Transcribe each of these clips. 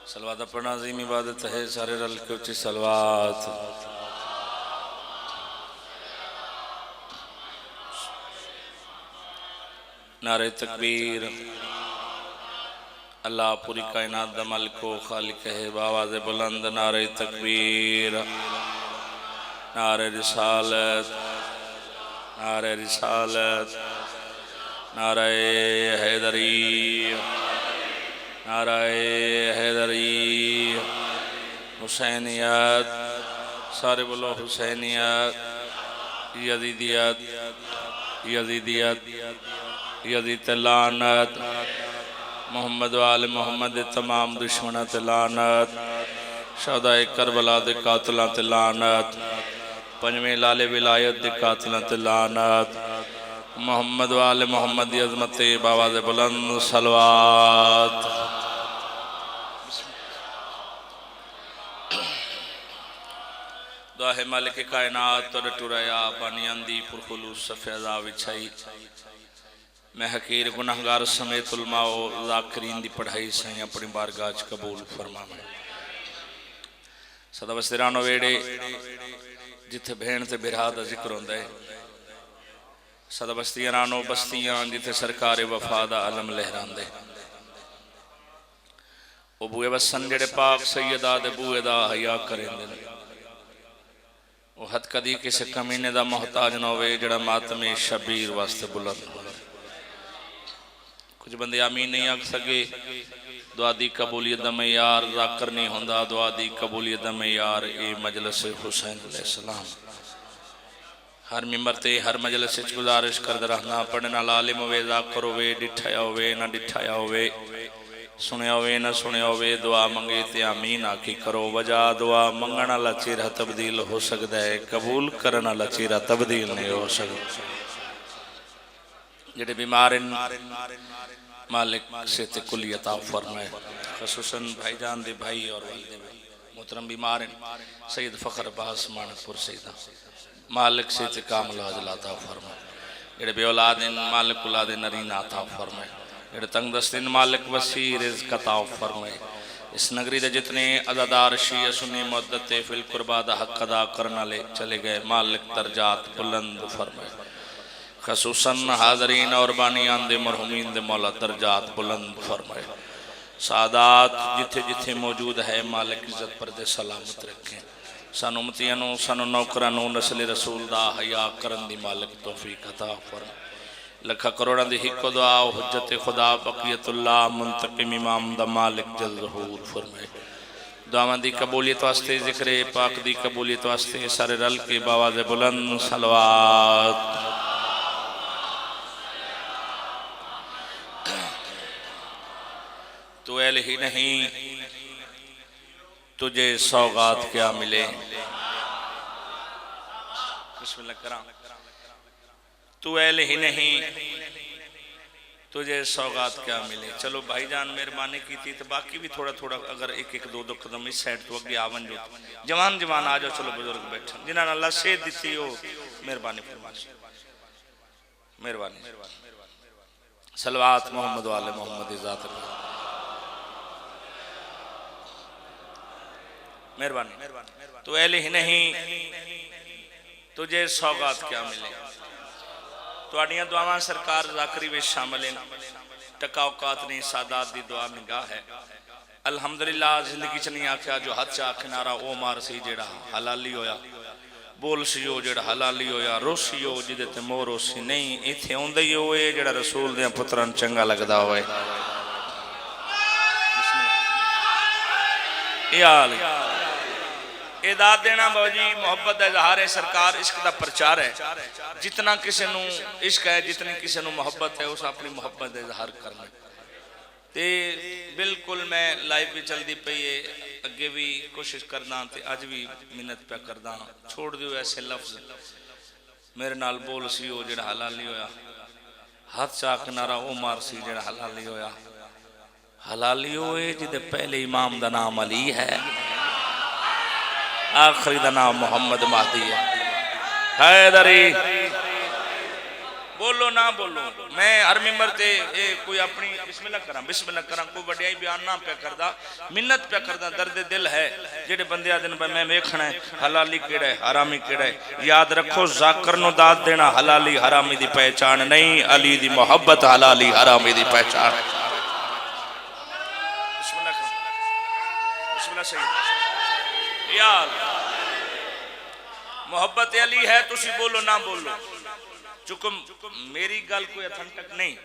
सलवात पढ़ना अज़ीम इबादत है, सारे रल के उच्ची सलवात। नारे तकबीर। अल्लाह पूरी कायनात दा मालिको खालिक है, बावाज़ बुलंद नारे तकबीर, नारे रिसालत, नारे रिसालत, नारे हैदरी, नारे हैदरी, हुसैनियत, सारे बोलो हुसैनियत, यज़ीदियत, यज़ीदियत, यज़ीद लानत, मोहम्मद वाले मोहम्मद तमाम दुश्मन लानत, शहदाए करबला दे कातलां ते लानत, पंजवें लाले विलायत दे कातलां ते लानत, मोहम्मद वाले मोहम्मद अज़मत बावाज़ बुलंद सलवात। दुआ है मालिक कायनात तो टुराया बानियां दी पुरखुलूस सफ़ेदा विछाई। मैं हकीर गुनाहगार समेत उलमाओ ज़ाकिरीन दी पढ़ाई सही अपनी बारगाह च कबूल फरमावे। सदा वसरानो वेड़े जिथे भेण ते बिरा दा जिक्र होंदा है, सदा बस्तियां रानो बस्तियां जिथे सरकार वफा दा अलम लहरांदे। ओ बूए वसन जेड़े पाक सैयदा दे बूए दा हया करेंदे ने, ओ हद कदी किसी कमीने दा मोहताज ना होवे जेड़ा मातमे शबीर वास्ते बुलंद हो। कुछ बंदे आमीन नहीं आख सके। दुआ दी कबूलियत दा मयार ज़ाकर नहीं होंदा, दुआ दी कबूलियत दा मयार ए मजलिस हुसैन अलैहिस्सलाम। हर मिंबर ते हर मजलिस च गुजारिश करदा रहना, पढ़ने नाल आलिम होवे, ज़ाकर होवे, डिठाया होवे ना डिठाया होवे, सुनिया होवे ना सुनिया होवे, दुआ मंगे ते आमीन आखी करो। वजह दुआ मंगण वाला चेहरा तब्दील हो सकता है, कबूल करने वाला चेहरा तब्दील नहीं हो सकता। जेडे बीमार मालिक से कुलियत फरमाए, खसूसन भाईजान दे भाई और वालिद मोहतरम बीमार सैयद फ़खर अब्बास मानकपुर सैयदा, मालिक से कामल अजल अता फरमाए। जेडे बे औलाद मालिक औलाद नरीन अता फरमाए। जेडे तंग दस्तिन मालिक वसी रिज़्क़ अता फरमाए। इस नगरी दे जितने अज़ादार शिया सुन्नी मुद्दत फिल कुर्बा दा हक अदा करने वाले चले गए, मालिक दर्जात बुलंद फरमाए। खसूसन हाज़रीन और बानियान दे मरहुमीन दे मौला दर्जात बुलंद फरमाए। सादात जिथे जिथे मौजूद है मालिक इज्जत पर दे सलामत रखें। सानू उम्मतियां सानू नौकरां नस्ल रसूल दा हया करन दी मालिक तौफीक अता फरमाए। लखा करोड़ां दी हिक्को दुआ हुज्जत खुदा बक़ियतुल्लाह मुंतकिम इमाम दा मालिक जल ज़हूर फरमाए। दुआवां दी कबूलियत वास्ते ज़िक्र पाक दी कबूलियत वास्ते सारे रल के बावाज़ बुलंद सलवात। तू ऐल ही नहीं तुझे सौगात क्या मिले। बिस्मिल्लाह करा। तू ऐल ही नहीं तुझे सौगात क्या मिले। चलो भाईजान मेहरबानी की थी तो बाकी भी थोड़ा थोड़ा अगर एक एक दो दो कदम इस साइड तो अगे आवन जो जवान जवान आ जाओ। चलो बुजुर्ग बैठे जिन्होंने अल्लाह सेहत दी हो मेहरबानी फरमा मेहरबानी। सलवात मोहम्मद वाले मोहम्मद ज़ात मेहरबानी। तो ऐले ही नहीं तुझे सौगात क्या मिले। तुहाड़ियां दुआवां सरकार ज़ाकरी विच शामिल हैं। टका औकात नहीं सादात दी दुआ निगाह है। अल्हम्दुलिल्लाह जिंदगी च नहीं आख्या जो हथ च आख नारा ओ मार सी जेड़ा हलाली होया, बोल सी ओ जेड़ा हलाली होया, रोसी ओ जिदे ते मोह रोसी नहीं। इत्थे आउंदा ही होए जेड़ा रसूल दे पुत्रां नूं चंगा लगदा होए। याल दाद देना बाबूजी मोहब्बत का इजहार है। सरकार इश्क का प्रचार है। जितना किसी नू इश्क है, जितनी किसी नू मोहब्बत है, उस अपनी मोहब्बत का इजहार करना। ते बिल्कुल मैं लाइव भी चलती पई है, अगे भी कोशिश करदा ते अज भी मिन्नत पे करदा। छोड़ दियो ऐसे लफ्ज मेरे नाल बोल सी ओ जेड़ा हलाली होया, हाथ चाक नारा ओ मार सी जेड़ा हलाली होया। हलाली होए जिदे पहले इमाम दा नाम अली है, आखिरी दा नाम मोहम्मद महदी है। हैदरी बोलो ना बोलो, मैं हर मिंबर ते कोई अपनी बिस्मिल्लाह करा कोई वड्याई बयान ना पे करदा, मिन्नत पे करदा, दर्द दिल है जेडे बंदे आ दिन मैं वेखना है हलाली केड़ा है हरामी केड़ा है। याद रखो जाकर नु दाद देना हलाली हरामी दी पहचान नहीं, अली दी मोहब्बत हलाली हरामी दी पहचान। बिस्मिल्लाह सही यार, मोहब्बत अली है, तुसी बोलो ना बोलो, चुकम मेरी गल कोई अथंटक नहीं,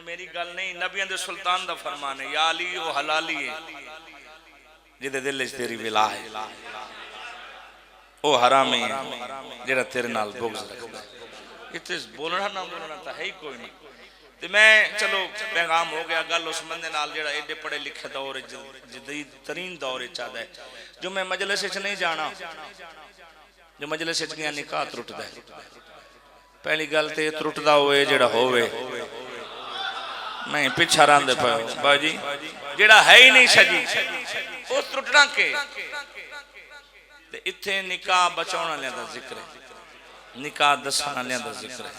मेरी गल नहीं, नबियां दे सुल्तान दा फरमान है, या अली ओ हलाली है जिदे दिल च तेरी विला है, ओ हरामी है जेड़ा तेरे नाल बुग़्ज़ रखदा है। इत्थे बोलना ना बोलना तो है ही कोई नहीं। ते मैं चलो पैगाम हो गया, गल उस बंदे नाल जेड़ा एडे पढ़े लिखे दौर जदीद तरीन दौर चाहता है, जो मैं मजलिस च नहीं जाना, जो मजलिस च गया निकाह त्रुटदा है। पहली गल तो त्रुटदा होवे जेड़ा होवे नहीं, पिछा रंदे पे बाजी जेड़ा है ही नहीं सजी वो त्रुटना के। ते इत्थे निकाह बचाने वाले दा जिक्र है, निकाह दसण वाले दा जिक्र है।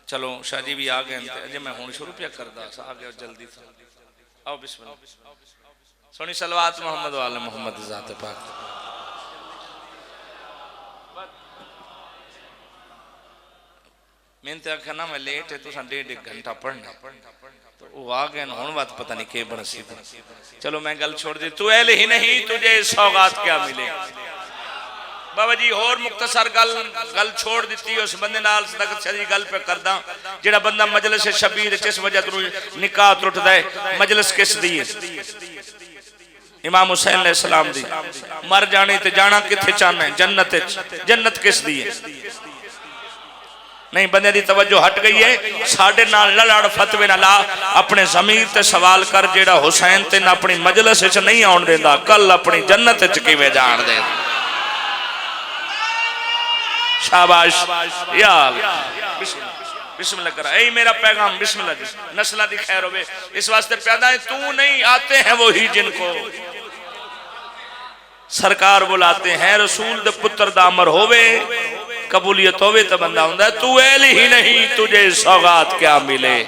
चलो शाह जी भी आ गए, अजे मैं हुण शुरू पिया करदा आ गया जल्दी से। आओ बिस्मिल्लाह, सोनी सलवात मोहम्मद वाले मोहम्मद ज़ात पाक। मैंने तो आखा ना मैं लेट है, तुसा 1.5 घंटा पढ़ना, तो वो आ गए हुण बात पता नहीं के बनसी। चलो मैं गल छोड़ दी, तू एल ही नहीं तुझे सौगात क्या मिले। बाबा जी होर मुख्तसर गल छोड़ दी, उस बंदे नाल सदी गल पे करदा जेड़ा बंदा मजलिस शबीर जिस वजह तो निकाह त्रुटदा है। मजलिस किस दी है? इमाम हुसैन अलैहिस्सलाम दी। मर जाने ते जाना किथे चाहना है? जन्नत। जन्नत किस दी है? नहीं, बंदे दी तवज्जो हट गई है। साडे नाल लड़ फतवे ना ला, अपने ज़मीर ते सवाल कर, जेड़ा हुसैन ते ना अपनी मजलिस च नहीं आउण देंदा, कल अपनी जन्नत च किवें जाण दे। शाबाश यार, बिस्मिल्लाह करा। यही मेरा पैगाम, बिस्मिल्लाह जी, नस्ल दी खैर होवे इस वास्ते पैदा है। तू नहीं, आते हैं वही जिनको सरकार बुलाते हैं। रसूल दे पुत्र दा अमर होवे, कबूलियत होवे तो बंदा हुंदा है। तू एल ही नहीं तुझे सौगात क्या मिले,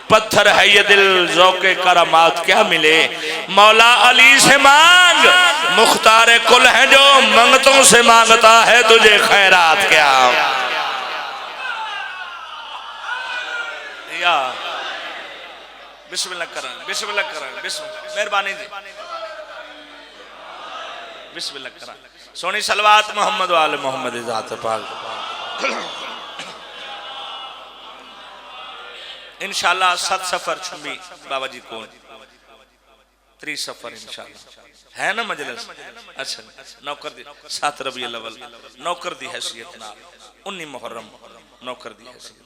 पत्थर है ये दिल ज़ौक़े करामात क्या मिले। मौला अली से मांग, मुख्तार कुल है जो मंगतों से मांगता है, तुझे खैरात क्या। या बिस्मिल्लाह करा, बिस्मिल्लाह करा, बिस्मिल्लाह, मेहरबानी जी, बिस्मिल्लाह करा। सोनी सलवात मोहम्मद वाले मोहम्मद ज़ात पाक। इंशाल्लाह 7 सफर छुबी बाबा जी को 3 सफर इंशाल्लाह है ना मजलिस। अच्छा, नौकर दी 7 रबीउल अव्वल नौकर दी हैसियत नाल 19 मुहर्रम नौकर दी हैसियत।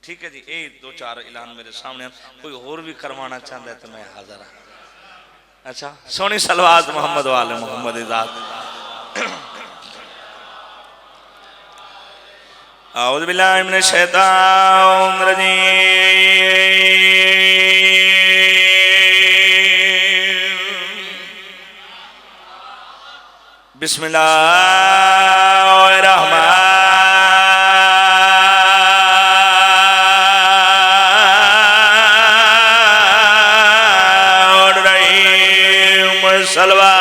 ठीक है जी, ये 2-4 ऐलान मेरे सामने। कोई और भी करवाना चाहता है तो मैं हाजिर हाँ। अच्छा, सोनी सलवात मोहम्मद वाले मोहम्मद ज़ात। औज़ु बिल्लाहि मिनश शैतानिर रजीम। बिस्मिल्लाहिर रहमानिर रहीम। सलवा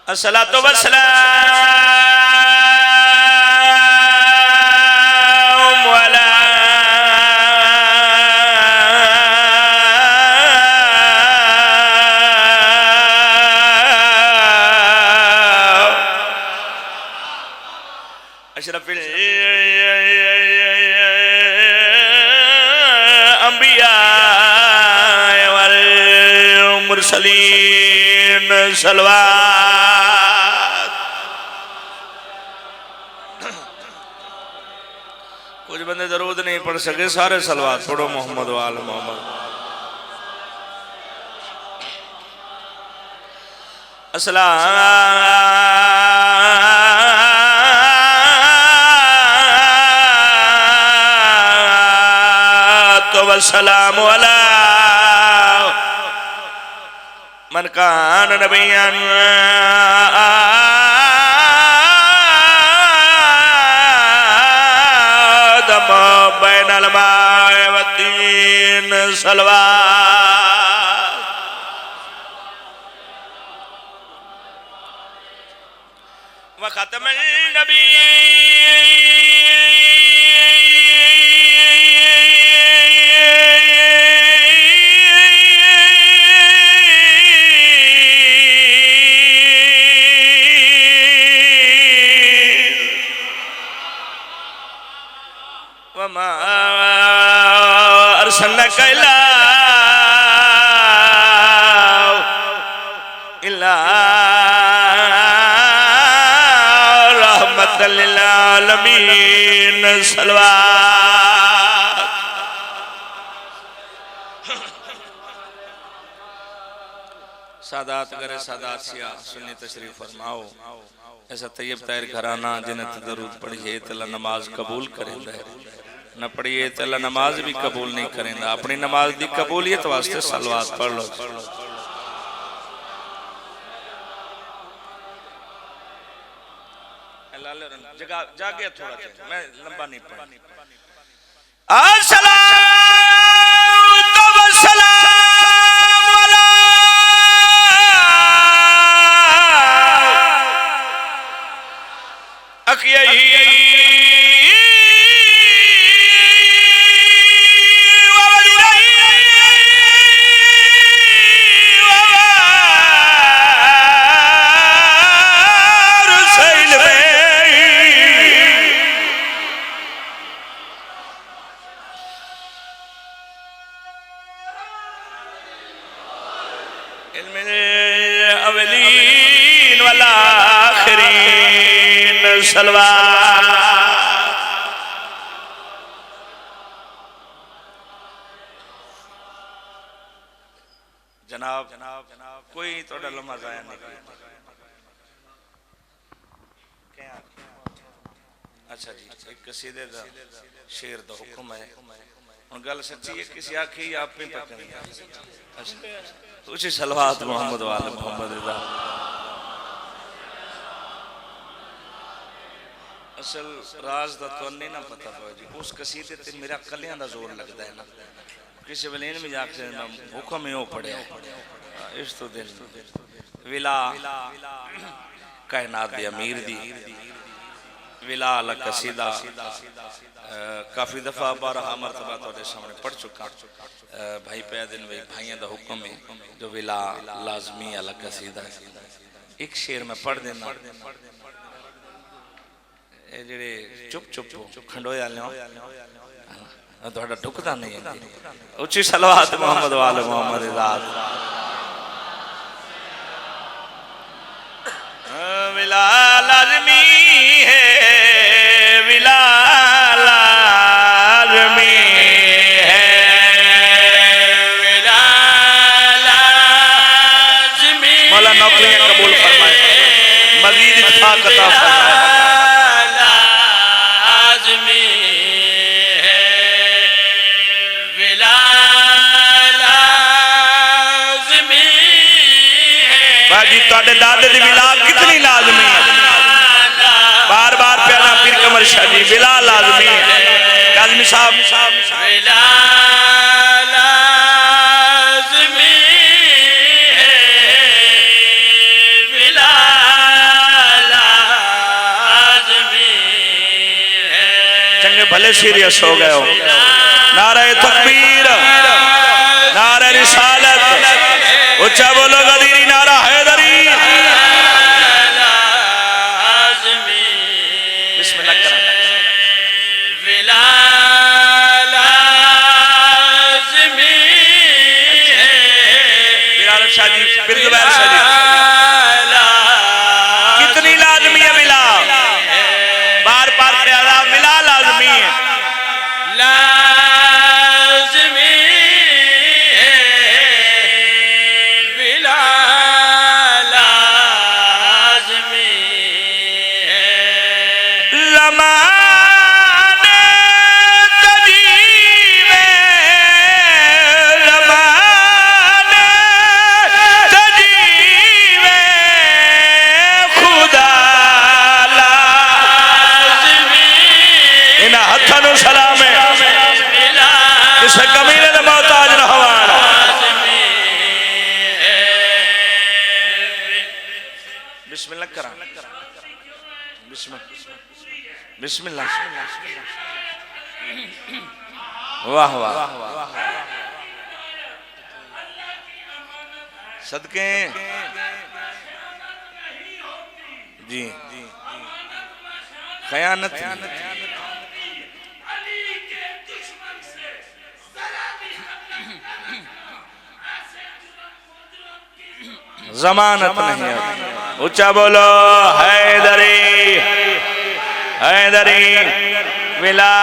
अस्सलातु वस्सलाम अला अशरफिल अंबिया वल मुरसलीन। सलवा कुछ बंदे दरूद नहीं पढ़ सके, सारे सलवात पढ़ो मोहम्मद वाल मोहम्मद। अस्सलातु वस्सलामु अला मन कान नबियन आदम बैनल माए व तीन सलवार व खत्मुन नबी सादात करे सादात सिया सुन्नी तशरीफ फरमाओ ऐसा तैयब ताहिर घराना जिन्हें दरूद पढ़िए तल्ला नमाज कबूल करेंदा न पढ़िए तल्ला नमाज भी कबूल नहीं करेंदा अपनी नमाज दी कबूलियत वास्ते सलवात पढ़ लो जगह जागे थोड़ा मैं लंबा नहीं पढ़ जनाब कोई थोड़ा लम्हा जाया नहीं अच्छा जी एक कसीदे दा शेर दा हुक्म है हुन गल सच्ची है किसी आखी आप पे पकड़ी अच्छा उसी सलवात मोहम्मद वाले मोहम्मद दा असल राज दा तो नहीं ना पता जी उस कसीदे ते मेरा कलियां दा जोर लगदा है ना किसी वलीन में जाके हुक्म ही हो पड़े इस तो दिन विला कायनात दे अमीर दी विला अल कसीदा काफी दफा 12 मरतबा तोड़े सामने पढ़ चुका भाई पै दिन भाई भाइयों का हुक्म है जो विला लाजमी अल कसीदा एक शेर में पढ़ देना जेड़े चुप चुप खंडोया लियो थोड़ा टुकदा नहीं है उच्ची सलवात मोहम्मद वाले मोहम्मद ज़ात विला लाज़मी है विला लाज़मी है विला लाज़मी मौला नौकरियां कबूल फरमाए मज़ीद इत्फाक़ अता फरमाए दादे दी विला कितनी लाजमी है बार बार प्यारा पीर कमर शाह जी विला लाजमी है काज़मी साहब विला लाजमी है विला लाजमी है चंगे भले सीरियस हो गए हो नारे तकबीर नारे रिसालत ऊंचा बोलो गदीरी नारा हैदरी बिस्मिल्लाह विला लाज़मी है बिलाल शाह जी बिरजुबैर शाह जी कितनी लाज़मी है विला बार बार प्यारा विला लाज़मी है Tadi हथा नु सलाम है किसे कमीने दा मोहताज न होवान बिस्मिल्लाह करा बिस्मिल्लाह वाह वाह सदके जी खयानत जमानत नहीं है। ऊंचा बोलो हैदरी हैदरी विला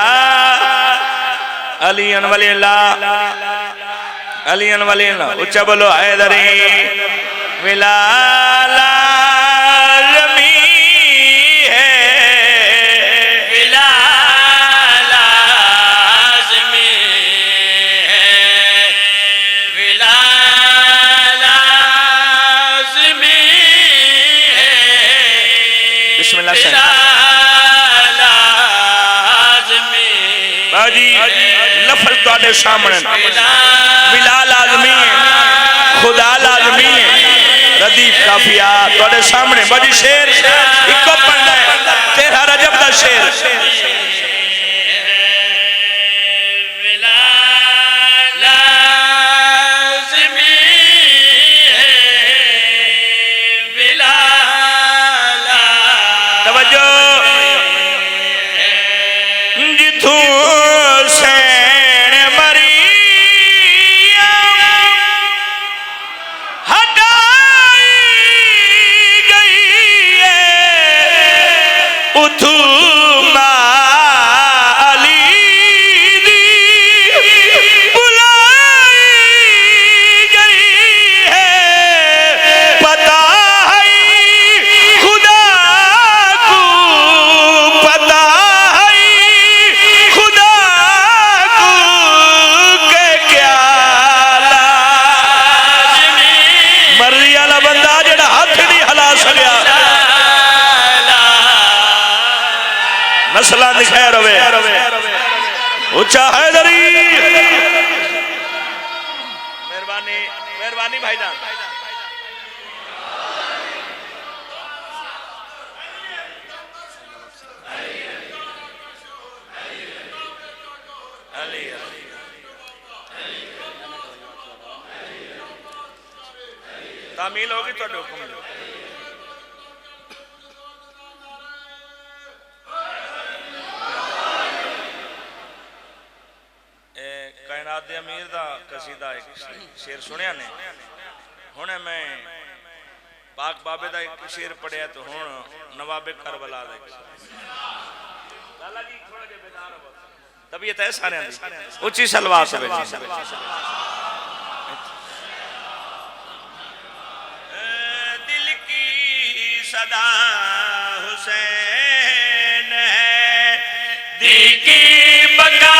अलियन वलील्लाह अलियन वलील्लाह। ऊंचा बोलो हैदरी विला लफ्ज़ तुहाडे सामने विला लाज़मी है खुदा लाज़मी है रदीफ काफिया तुहाडे सामने बड़ी शेर इको पढ़ना है तेरा रजब दा शेर नस्ला दिखाया रवे ऊंचा हैदरी मेहरबानी मेहरबानी भाईजान तामील होगी तो हुक्म अमीर दा कसीदा एक शेर सुनिया ने हुणे मैं पाक बाबे दा एक शेर पढ़िया तो हुण नवाबे करबला दा लाला जी थोड़ा जे बेदार हो तबीयत है सारे दी ऊंची सलवात से दिल की सदा हुसैन है दिल की बका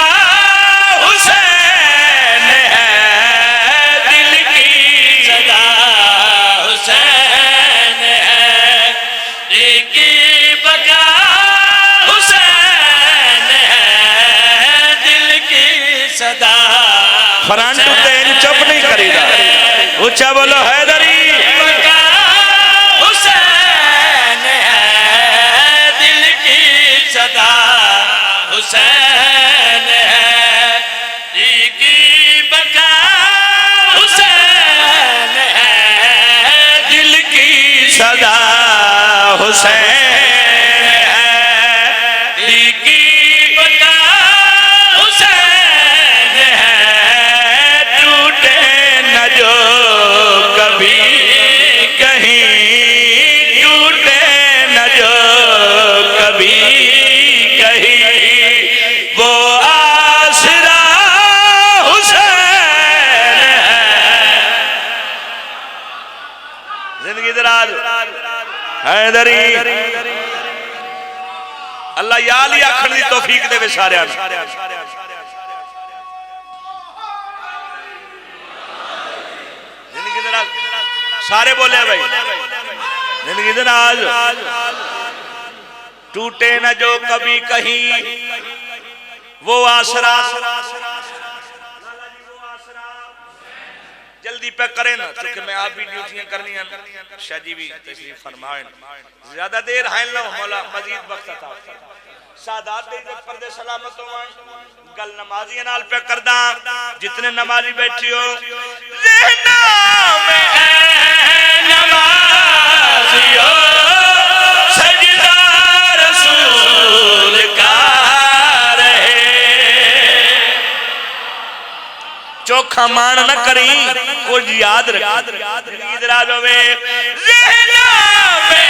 फ्रंट तेन चुप नहीं करीदा ऊंचा बोलो हैदरी हुसैन है दिल की सदा हुसैन है दिल की बका हुसैन है दिल की सदा हुसैन हैदरी अल्लाह याल ही आखण दी तौफीक देवे सारियां नूं जिंदगी दे नाल सारे बोले भाई जिंदगी दे नाल टूटे न जो कभी कहीं वो आसरा जल्दी पे करें ना, क्योंकि मैं आप भी ड्यूटियां करनी है। शाह जी भी तशरीफ फरमाएं, ज्यादा देर है ना मौला मजीद वक्त था सादात दे पर्दे सलामत हो गल नमाजी नाल पे करदा। जितने नमाजी बैठी हो ज़हना में नमाजियो सजदा रसूल का रहे। चोखा मान न करी कुछ याद रख इधर में ज़हना में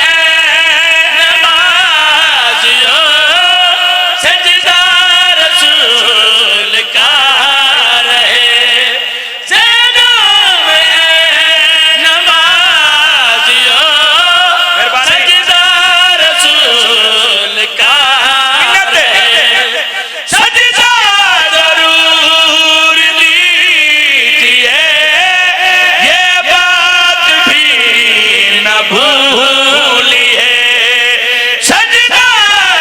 नमाजियो सजदा रसूल का रहे। ज़हना में नमाजियो सजदा रसूल का रहे। सजदा जरूर लीजिए, ये बात भी न भूलिए। सजदा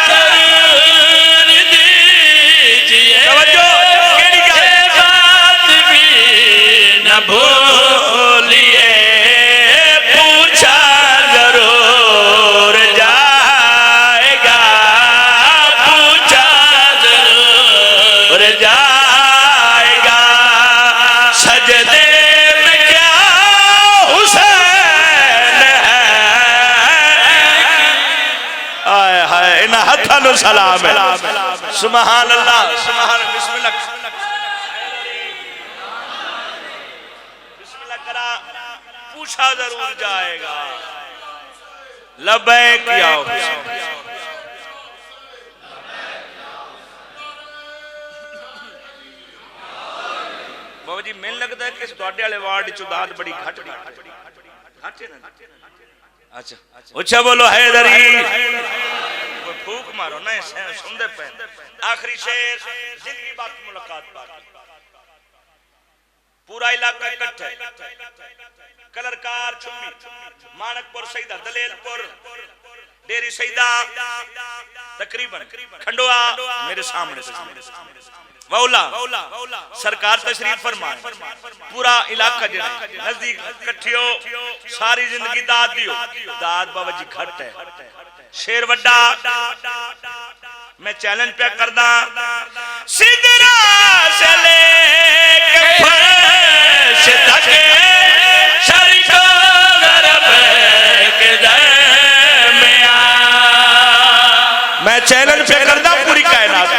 जरूर दीजिए, ये बात भी न भूलिए। पूछा जरूर जाएगा, पूछा जरूर जाएगा। सजदे में क्या हुसैन है। हाय हाय इन हथां नूं सलाम है। सुभान अल्लाह सुभान बिस्मिल्लाह बिस्मिल्लाह करा। पूछा जरूर जाएगा। लबैक या हुसैन। बाबा जी मैंने लगता है कि ਤੁਹਾਡੇ वाले वार्ड चो दाद बड़ी घट है ना। अच्छा अच्छा बोलो हैदरी। कोई फूक मारो ना सुनते पे। आखिरी शेर जिंदगी बात मुलाकात पाक। पूरा इलाका इकट्ठा है। कलरकार छुम्मी मानकपुर सईदा दलेलपुर डेरी सईदा तकरीबन खंडवा मेरे सामने वौला सरकार तशरीफ फरमाए। पूरा इलाका जो नजदीक इकट्ठियो सारी जिंदगी दाद दियो। दाद बाबा जी घट है। शेर वड्डा मैं चैलेंज पे करदा। सिदरा से लेके फर्श तक शरीको गरब के दरमियां। मैं चैलेंज पे करदा पूरी कायनात।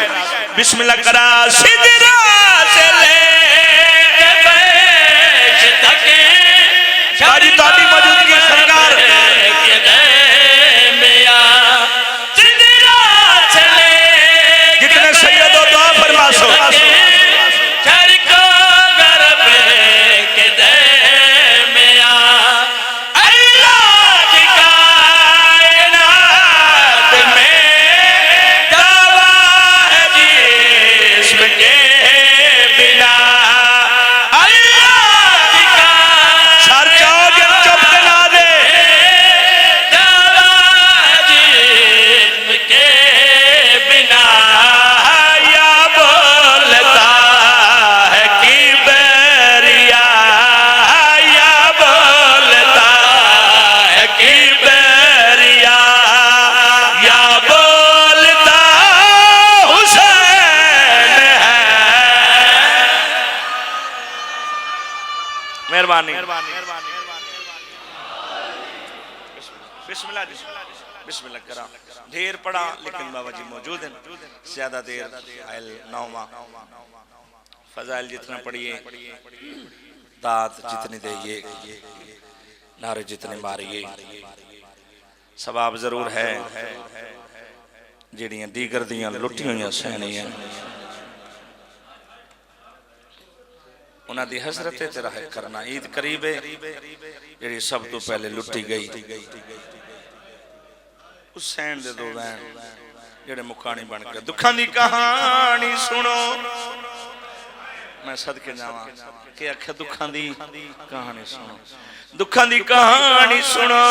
बिस्मिल्लाह करा। सिदरा से लेके फर्श तक सारी ताली मौजूदगी सरकार के दरमियां। सिदरा से लेके जितने सैयद हो दुआ फरमासो। शरीको गरब के दरमियां। अल्लाह की कायनात में दावा है जिस्म के बिना। अल्लाह की सर चौक चुप बना दे। दावा जिस्म के बिना। या बोलता है कि बैरिया, या बोलता है कि बैरिया, या बोलता हुसैन है। मेहरबानी बिस्मिल्लाह बिस्मिल्लाह करा। ढेर पड़ा लेकिन बाबा जी मौजूद हैं। ज्यादा देर आयल नौमा फजाइल जितना पढ़िए, दात जितनी देइए, नारे जितने मारिए, सवाब जरूर है। ਜਿਹੜੀਆਂ दीगर दियां लुटी हुई सैनियां उन्होंने हसरत ते राह करना। ईद करीब है जी सब तो पहले लुटी गई। हुसैन दे दो बहन जेड़े मुखानी बन के दुखा दी कहानी सुनो। मैं सदके जावा कि आखे दुखा दी कहानी सुनो। दुखा दी कहानी सुनो।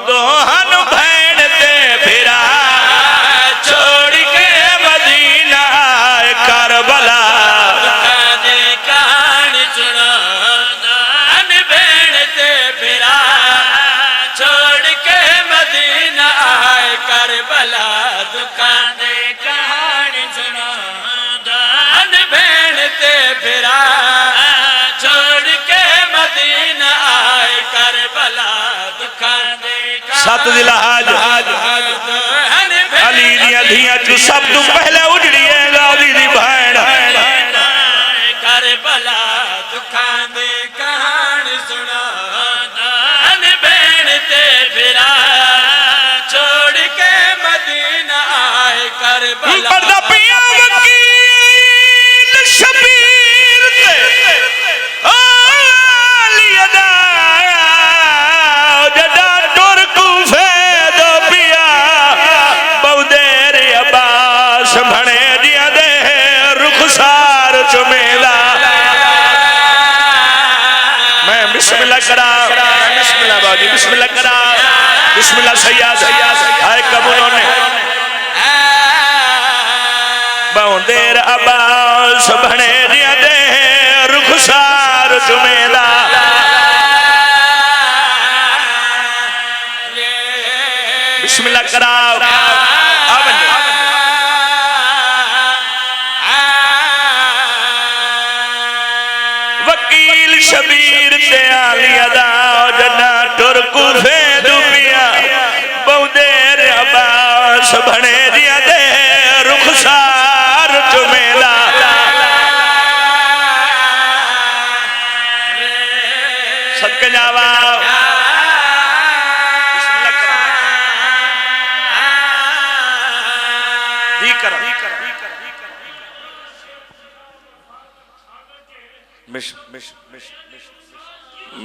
दोहन भैन ते फिरा छोड़ के मदीना का रात दी लहाज अली दिया धियां चू सब तू पहले उजड़ी है गादी दी भैन करबला दुखां दी कहानी सुना भैन ते फिरा छोड़ के मदीना आए करबला बिस्मिल्लाह बाजी बिस्मिल्लाह करा बिस्मिल्लाह सैयद हाय कबूलों ने बहुदेर अब्बास बने दिया दे रुखसार चुमेला बिस्मिल्लाह करा वकील शबीर ते आलिया दा जना टुर कुफे दुबिया बहुदेर अब्बास बने दिया दे रुखसार चुमेला सदके जावा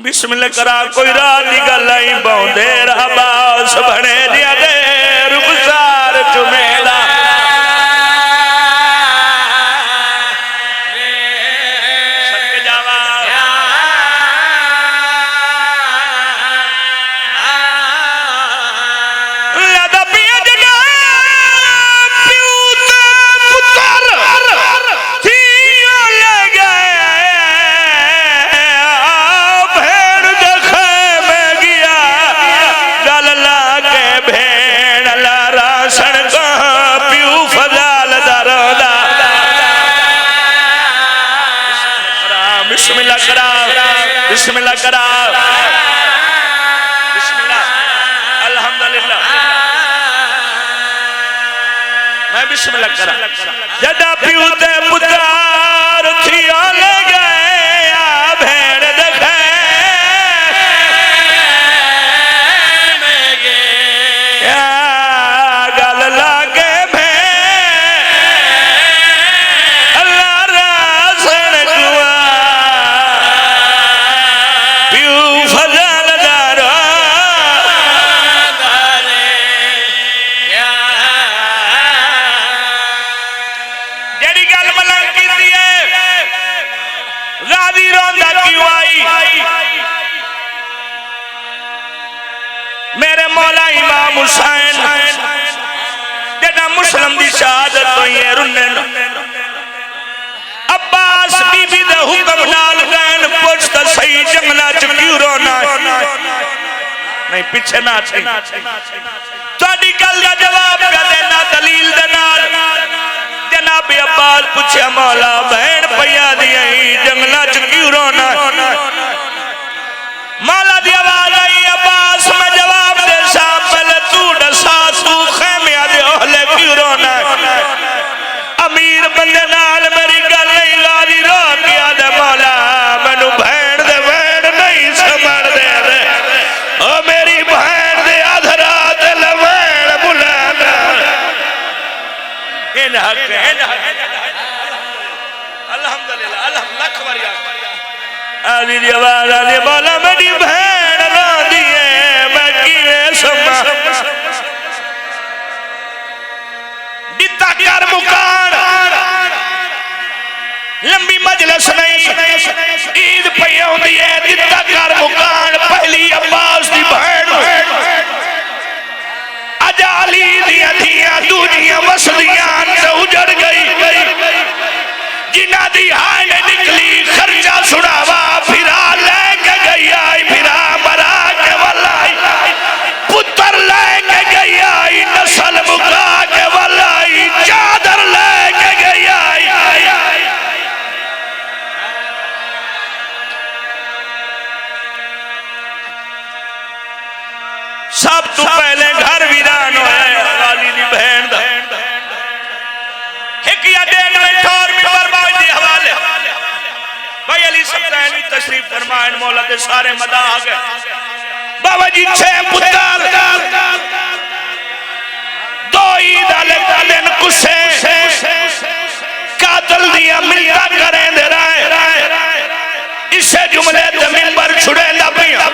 बिस्मिल्लाह करा कोई रात की गल आई बहुदेर अब्बास बने दिया दे रुखसार चुमेला सदके जावा लादा पिया जगा प्यू ते पुत्र थिया ले गए भेड़ देखे में गया गल लागे भेड़ ला राशन का प्यू फजाल दरोदा बिस्मिल्लाह करा बिस्मिल्लाह करा बिस्मिल्लाह अल्हम्दुलिल्लाह मैं बिस्मिल्लाह करा जदा प्यू ते पुत्र थिया ले गए भेड़ देखे में गया गल लागे भेड़ ला रासन कुआ प्यू फजल दारो जेड़ी गल मलंग कीती है गादी रोंदा क्यों आई मेरे मौला इमाम हुसैन जेड़ा मुस्लिम दी शहादत होई है रुन्ने अब्बास बीबी दे हुक्म नाल गैन पुछ ता सही जंगला च क्यों रोना नहीं पीछे ना तुहाडी गल दा जवाब पे देना दलील दे नाल जनाब अब्बास पूछया मौला बहन पया दी जंगला च क्यों रोना मौला दी आवाज आई अब्बास मैं जवाब दे सा पहले तू दसा तू खेमे दे ओहले क्यों रोना अमीर बंदे नाल मेरी गल नहीं गादी रो के आदे मौला मैनू बहन दे वैन नहीं समझ दे ओ मेरी बहन दे अधरा ते लवैन बुलाना इन हक अल्हम्दुलिल्लाह अल्हम्दुलिल्लाह लख बारी आली दी आवाज आली मौला मेरी बहन रोंदी है मैं किवें समा दिता कर मुकान लंबी मजलिस नहीं ईद पई होंदी है दिता कर मुकान पहली अब्बास दी बहन अज अली दियां धियां दूजियां वसदियां ते उजड़ गई जिन्हां दी हाय निकली खर्चा छुड़ावा फिरा लेके गई आई फिरा मरा के वलाई पुत्र लेके गई आई नस्ल मुका के वलाई चादर लेके गई आई सब तो हिदिया देन बैठा और मिंबर बाज दी हवाले भाई अली सब्तानी तशरीफ फरमाएं मौला दे सारे मदा आ गए बाबा जी 6 पुत्र दो ईद वाले दिन कुसे कातल दिया मिलता करें दे रहे इसे जुमले ते मिंबर छुड़े दा पिया